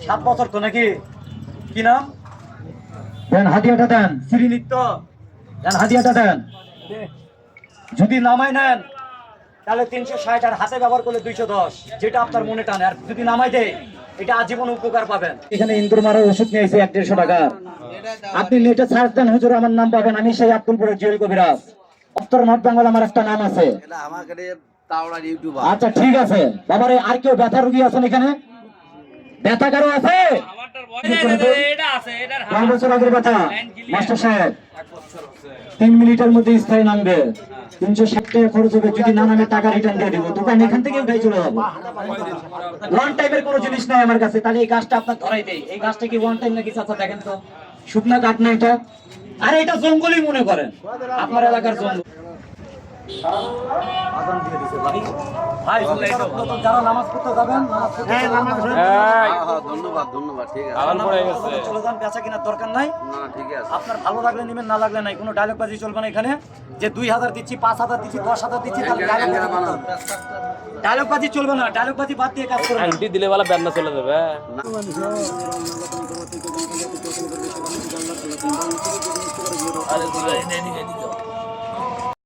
7 বছর তো নাকি? কি নাম? দেন হাদিয়াটা দেন। শ্রীনিত্য দেন, হাদিয়াটা দেন। যদি নামাই নেন তাহলে 360, আর হাতে ব্যবহার করলে 210, যেটা আপনার মনে টানে। আর যদি নামাই দেয় এটা আজীবন উপকার পাবেন। এখানে ইন্দুর মারার ওষুধ নিয়েছি 150 টাকা। আপনি নেটে সার্চ দেন হুজুর, আমার নাম পাবেন। আমি সেই আব্দুলপুরের জুয়েল কবিরাজ। উত্তর নর্থ বেঙ্গল আমার একটা নাম আছে। আচ্ছা ঠিক আছে বাবারে। আর কেউ ব্যথা রোগী আছেন এখানে? ব্যথা কারো আছে? কয় বছর আগের ব্যথা? মাস্টার সাহেব 3 মিনিটের মধ্যে স্থায়ী নামবে। 360 টাকা খরচ হবে। যদি না নামে টাকা রিটার্ন দিয়ে দিব। দোকান এখান থেকে উঠে চলে যাবো। ওয়ান টাইমের কোনো জিনিস নাই আমার কাছে। তাহলে এই গাছটা আপনার ধরাই দেই। এই গাছটা কি ওয়ান টাইম নাকি চাচা? দেখেন তো, শুকনা কাঠ না এটা? আরে এটা জঙ্গলই মনে করেন, আপনার এলাকার জঙ্গল। আজান দিয়ে দিছে ভাই। ভাই যারা নামাজ পড়তে যাবেন, ধন্যবাদ ধন্যবাদ, ঠিক আছে। আজান পড়ে গেছে, চলে যান। বেচা কিনার দরকার নাই। না ঠিক আছে, আপনার ভালো লাগলে নেবেন, না লাগলে নাই। কোনো ডায়লগ বাজি চলবে না এখানে। যে 2000 দিচ্ছি, 5000 দিচ্ছি, 10,000 দিচ্ছি, ডায়লগ বাজি চলবে না। ডায়লগ বাজি বাদ দিয়ে কাজ করবেন। আন্টি দিলে वाला ব্যান্ড চলে যাবে। আরে